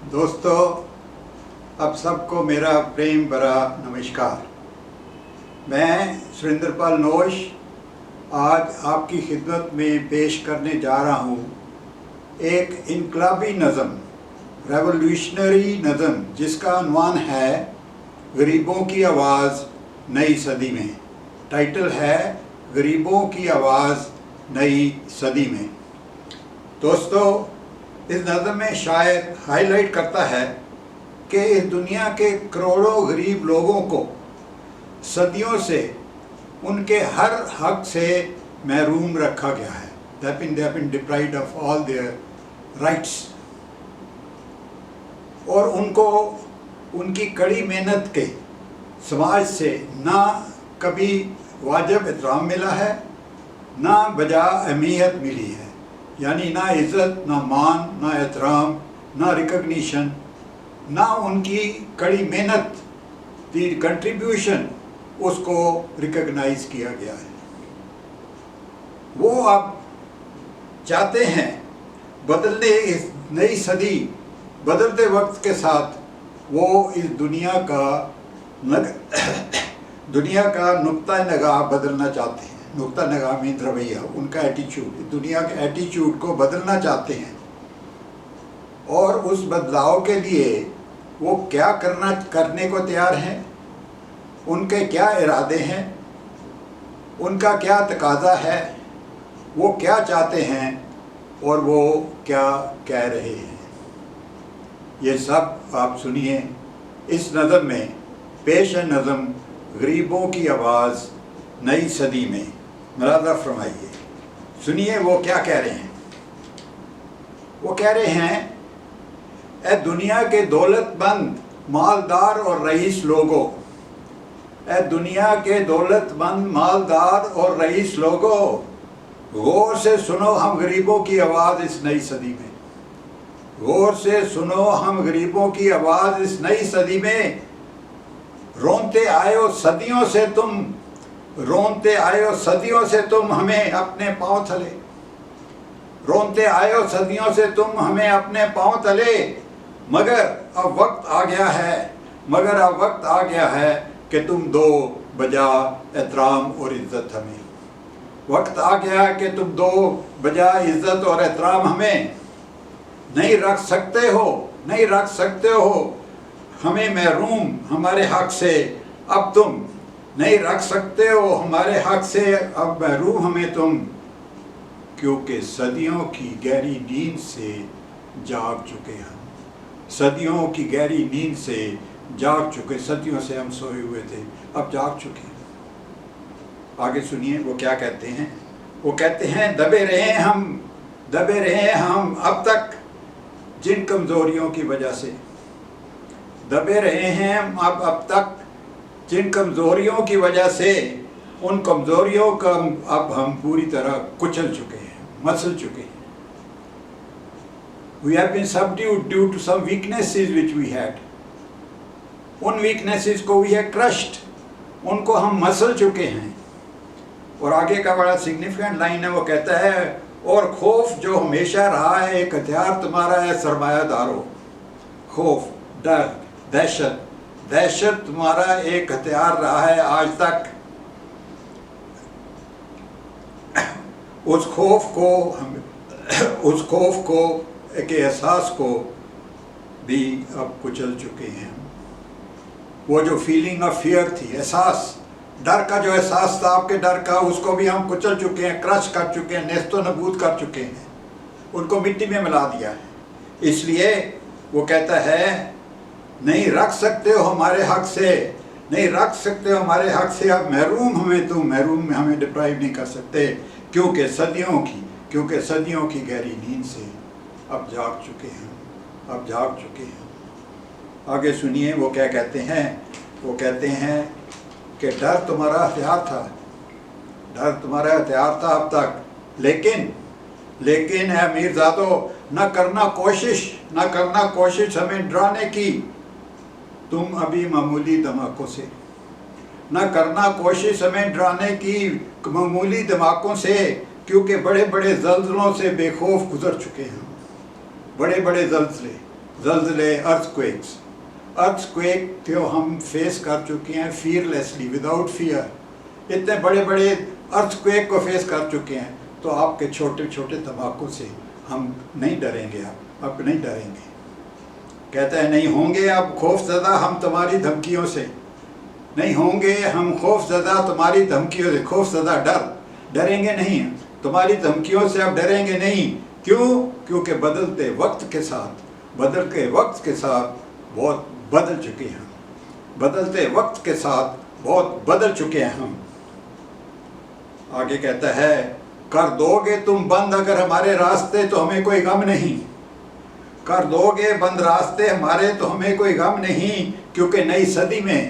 दोस्तों, अब सबको मेरा प्रेम भरा नमस्कार। मैं सुरेंद्रपाल नोश आज आपकी खिदमत में पेश करने जा रहा हूँ एक इनकलाबी नज़म, रेवोल्यूशनरी नज़म, जिसका उन्वान है गरीबों की आवाज़ नई सदी में। टाइटल है गरीबों की आवाज़ नई सदी में। दोस्तों, इस नज़म में शायर हाईलाइट करता है कि इस दुनिया के करोड़ों गरीब लोगों को सदियों से उनके हर हक से महरूम रखा गया है। they have been deprived of all their rights। और उनको उनकी कड़ी मेहनत के समाज से ना कभी वाजिब एहतराम मिला है, ना बजा अहमियत मिली है। यानी ना इज़्ज़त, ना मान, ना एहतराम, ना रिकग्निशन, ना उनकी कड़ी मेहनत दी कंट्रीब्यूशन उसको रिकग्नाइज किया गया है। वो अब चाहते हैं बदलने इस नई सदी, बदलते वक्त के साथ वो इस दुनिया का नुक्ता नगाह बदलना चाहते हैं। नुक्ता नगाह मीन रवैया, उनका एटीट्यूड, दुनिया के एटीट्यूड को बदलना चाहते हैं। और उस बदलाव के लिए वो क्या करने को तैयार हैं, उनके क्या इरादे हैं, उनका क्या तकाजा है, वो क्या चाहते हैं और वो क्या कह रहे हैं, ये सब आप सुनिए इस नज़म में। पेश है नज़म गरीबों की आवाज़ नई सदी में। मुलाज़ा फरमाइए, सुनिए वो क्या कह रहे हैं। वो कह रहे हैं, ए दुनिया के दौलतमंद, मालदार और रईस लोगों, ए दुनिया के दौलतमंद, मालदार और रईस लोगों, गौर से सुनो हम गरीबों की आवाज़ इस नई सदी में। गौर से सुनो हम गरीबों की आवाज़ इस नई सदी में। रोते आयो सदियों से तुम, रोते आयो सदियों से तुम हमें अपने पाँव तले। रोते आयो सदियों से तुम हमें अपने पाँव तले। मगर अब वक्त आ गया है, मगर अब वक्त आ गया है कि तुम दो बजा एहतराम और इज़्ज़त हमें। वक्त आ गया है कि तुम दो बजा इज़्ज़त और एहतराम हमें। नहीं रख सकते हो, नहीं रख सकते हो हमें महरूम हमारे हक से, अब तुम नहीं रख सकते हो हमारे हक से, अब महरूम हमें तुम। क्योंकि सदियों की गहरी नींद से जाग चुके हम, सदियों की गहरी नींद से जाग चुके, सदियों से हम सोए हुए थे, अब जाग चुके हैं। आगे सुनिए वो क्या कहते हैं। वो कहते हैं, दबे रहे हम अब तक जिन कमज़ोरियों की वजह से, दबे रहे हैं अब तक जिन कमज़ोरियों की वजह से, उन कमज़ोरियों का अब हम पूरी तरह कुचल चुके हैं, मसल चुके हैं। We have been subdued due to some weaknesses which we had। उन weaknesses को we have crushed, उनको हम मसल चुके हैं। और आगे का बड़ा सिग्निफिकेंट लाइन है, वो कहता है, और खौफ जो हमेशा रहा है एक हथियार तुम्हारा है सरमायादारों। खौफ, डर, दहशत, दहशत तुम्हारा एक हथियार रहा है आज तक। उस खौफ को एक एहसास को भी अब कुचल चुके हैं। वो जो फीलिंग ऑफ फियर थी, एहसास, डर का जो एहसास था आपके डर का, उसको भी हम कुचल चुके हैं, क्रश कर चुके हैं, नेस्तो नबूद कर चुके हैं, उनको मिट्टी में मिला दिया है। इसलिए वो कहता है, नहीं रख सकते हो हमारे हक से, नहीं रख सकते हो हमारे हक से, अब महरूम हमें तुम, महरूम में हमें डिप्राइव नहीं कर सकते। क्योंकि सदियों की गहरी नींद से अब जाग चुके हैं, अब जाग चुके हैं। आगे सुनिए वो क्या कहते हैं। वो कहते हैं कि डर तुम्हारा हथियार था, डर तुम्हारा हथियार था अब तक, लेकिन है मीरजादो, न करना कोशिश हमें डराने की तुम अभी मामूली धमाकों से। न करना कोशिश हमें डराने की मामूली धमाकों से, क्योंकि बड़े बड़े ज़ल्ज़लों से बेखौफ गुजर चुके हैं। बड़े बड़े ज़ल्ज़ले, زلزلے، ارتھ کویک جو ہم فیس کر چکے ہیں فیئرلیسلی، وداؤٹ فیئر، اتنے بڑے بڑے ارتھ کویک کو فیس کر چکے ہیں، تو آپ کے چھوٹے چھوٹے دھماکوں سے ہم نہیں ڈریں گے، اب نہیں ڈریں گے۔ کہتا ہے نہیں ہوں گے اب خوف زدہ ہم تمہاری دھمکیوں سے، نہیں ہوں گے ہم خوف زدہ تمہاری دھمکیوں سے، خوف زدہ ڈریں گے نہیں، تمہاری دھمکیوں سے اب ڈریں گے نہیں۔ کیوں؟ کیونکہ بدلتے وقت کے ساتھ بہت بدل چکے ہیں، بدلتے وقت کے ساتھ بہت بدل چکے ہیں ہم۔ آگے کہتا ہے کر دو گے تم بند اگر ہمارے راستے تو ہمیں کوئی غم نہیں، کر دو گے بند راستے ہمارے تو ہمیں کوئی غم نہیں، کیونکہ نئی صدی میں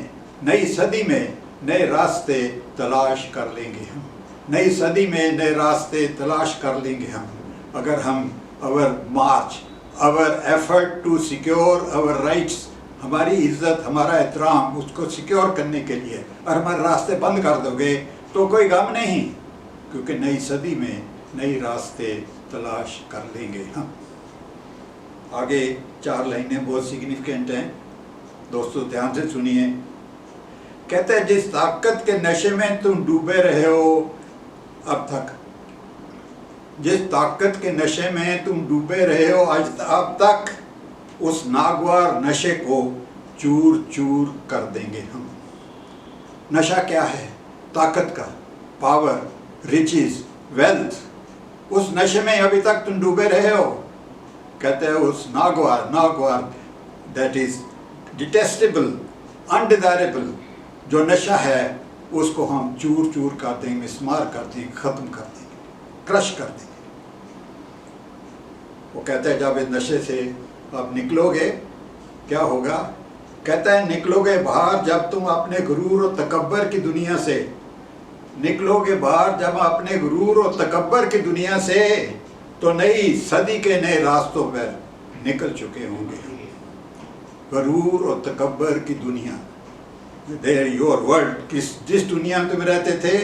نئے راستے تلاش کر لیں گے ہم، نئی صدی میں نئے راستے تلاش کر لیں گے ہم، اگر ہم our effort to secure our rights، ہماری عزت، ہمارا احترام، اس کو سیکیور کرنے کے لیے اور ہمارے راستے بند کر دو گے تو کوئی غم نہیں، کیونکہ نئی صدی میں نئی راستے تلاش کر لیں گے ہم۔ آگے 4 لائنیں بہت سگنیفیکنٹ ہیں، دوستو دھیان سے سنیے۔ کہتے ہیں جس طاقت کے نشے میں تم ڈوبے رہے ہو اب تک، جس طاقت کے نشے میں تم ڈوبے رہے ہو اب تک، اس ناگوار نشے کو چور چور کر دیں گے ہم۔ نشہ کیا ہے؟ طاقت کا، پاور، ریچز، ویلتھ، اس نشے میں ابھی تک تم ڈوبے رہے ہو۔ کہتے ہیں اس ناگوار دیٹ از ڈیٹیسٹیبل، انڈیزائربل جو نشہ ہے، اس کو ہم چور چور کر دیں گے، مسمار کر دیں گے، ختم کر دیں گے، کرش کر دیں گے۔ وہ کہتا ہے جب اس نشے سے آپ نکلو گے کیا ہوگا؟ کہتا ہے نکلو گے باہر جب تم اپنے غرور و تکبر کی دنیا سے، نکلو گے باہر جب اپنے غرور و تکبر کی دنیا سے، تو نئی صدی کے نئے راستوں پر نکل چکے ہوں گے۔ غرور و تکبر کی دنیا، یور ورلڈ، جس دنیا میں تم رہتے تھے،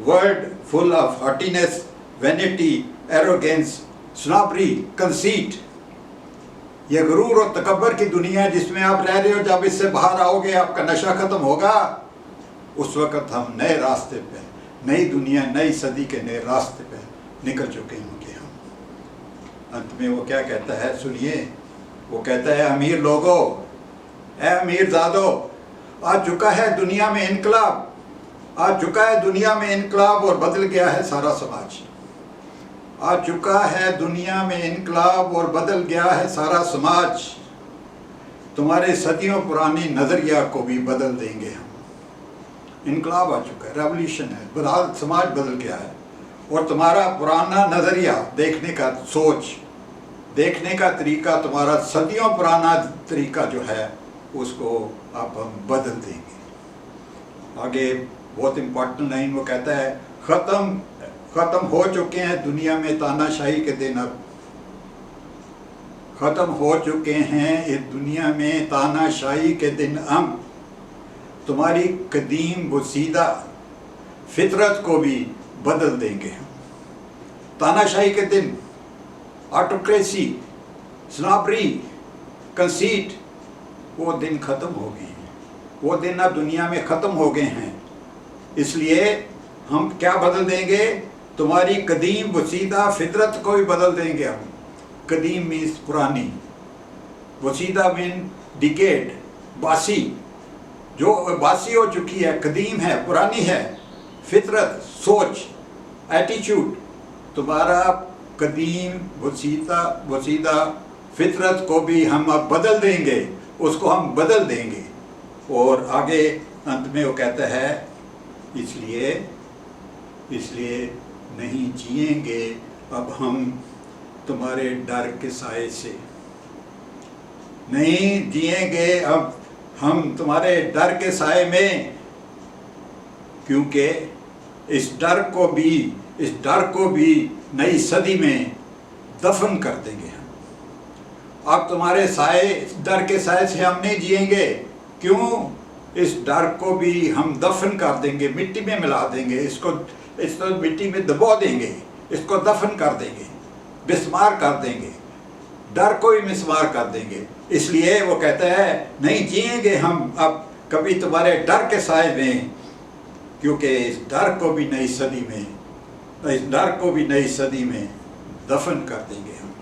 world full of haughtiness, vanity, arrogance, snobbery, conceit, یہ غرور و تکبر کی دنیا جس میں آپ رہ رہے ہو، جب اس سے باہر آؤ گے آپ کا نشہ ختم ہوگا، اس وقت ہم نئے راستے پہ، نئی دنیا، نئی صدی کے نئے راستے پہ نکل چکے ہوں گے ہم۔ انت میں وہ کیا کہتا ہے سنیے، وہ کہتا ہے امیر لوگوں، اے امیر زادو، آ چکا ہے دنیا میں انقلاب، آ چکا ہے دنیا میں انقلاب اور بدل گیا ہے سارا سماج، آ چکا ہے دنیا میں انقلاب اور بدل گیا ہے سارا سماج، تمہارے صدیوں پرانی نظریہ کو بھی بدل دیں گے ہم۔ انقلاب آ چکا ہے، ریولیوشن ہے، سماج بدل گیا ہے، اور تمہارا پرانا نظریہ دیکھنے کا، سوچ دیکھنے کا طریقہ، تمہارا صدیوں پرانا طریقہ جو ہے اس کو اب ہم بدل دیں گے۔ آگے بہت امپورٹنٹ لائن وہ کہتا ہے ختم ہو چکے ہیں دنیا میں تانا شاہی کے دن، اب ختم ہو چکے ہیں اس دنیا میں تانا شاہی کے دن، ہم تمہاری قدیم بسیدہ فطرت کو بھی بدل دیں گے۔ تانا شاہی کے دن، آٹوکریسی، سنابری، کنسیٹ، وہ دن ختم ہو گئے ہیں، وہ دن اب دنیا میں ختم ہو گئے ہیں۔ اس لیے ہم کیا بدل دیں گے؟ تمہاری قدیم وسیدہ فطرت کو بھی بدل دیں گے ہم۔ قدیم مینس پرانی، وسیدہ مین ڈیکیڈ، باسی، جو باسی ہو چکی ہے، قدیم ہے، پرانی ہے، فطرت، سوچ، ایٹیچیوڈ، تمہارا قدیم وسیدہ فطرت کو بھی ہم اب بدل دیں گے، اس کو ہم بدل دیں گے۔ اور آگے انت میں وہ کہتا ہے اس لیے نہیں جئیں گے اب ہم تمہارے ڈر کے سائے سے، نہیں جئیں گے اب ہم تمہارے ڈر کے سائے میں، کیونکہ اس ڈر کو بھی نئی صدی میں دفن کر دیں گے ہم۔ اب تمہارے ڈر کے سائے سے ہم نہیں جئیں گے، کیوں؟ اس ڈر کو بھی ہم دفن کر دیں گے، مٹی میں ملا دیں گے، اس کو مٹی میں دبو دیں گے، اس کو دفن کر دیں گے، بسمار کر دیں گے، डर को भी मिसमार कर देंगे। इसलिए वो कहता है नहीं जिएंगे हम अब कभी तुम्हारे डर के साए में, क्योंकि इस डर को भी नई सदी में, इस डर को भी नई सदी में दफन कर देंगे हम।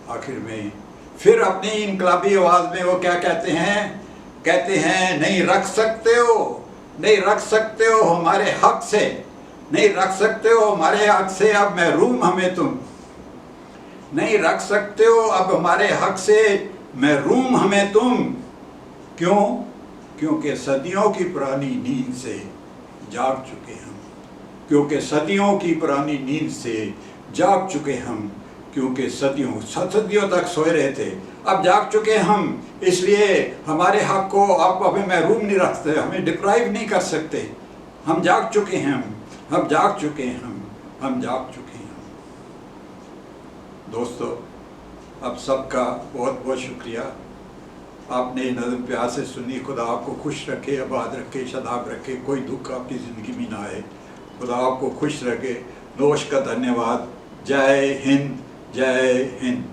आखिर में फिर अपनी इनकलाबी आवाज़ में वो क्या कहते हैं, कहते हैं नहीं रख सकते हो, नहीं रख सकते हो हमारे हक से, नहीं रख सकते हो हमारे हक से अब महरूम हमें तुम, नहीं रख सकते हो अब हमारे हक से महरूम हमें तुम। क्यों? क्योंकि सदियों की पुरानी नींद से जाग चुके हम, क्योंकि सदियों की पुरानी नींद से जाग चुके हम, क्योंकि सदियों तक सोए रहे थे, अब जाग चुके हम। इसलिए हमारे हक को आप हमें महरूम नहीं रखते, हमें डिप्राइव नहीं कर सकते। हम जाग चुके हैं, हम जाग चुके हैं, हम जाग चुके हैं। दोस्तों, अब सबका बहुत बहुत शुक्रिया, आपने नज़म प्यार से सुनी। खुदा आपको खुश रखे, आबाद रखे, शादाब रखे, कोई दुख आपकी ज़िंदगी में ना आए। खुदा आपको खुश रखे। नोश का धन्यवाद। जय हिंद, जय हिंद।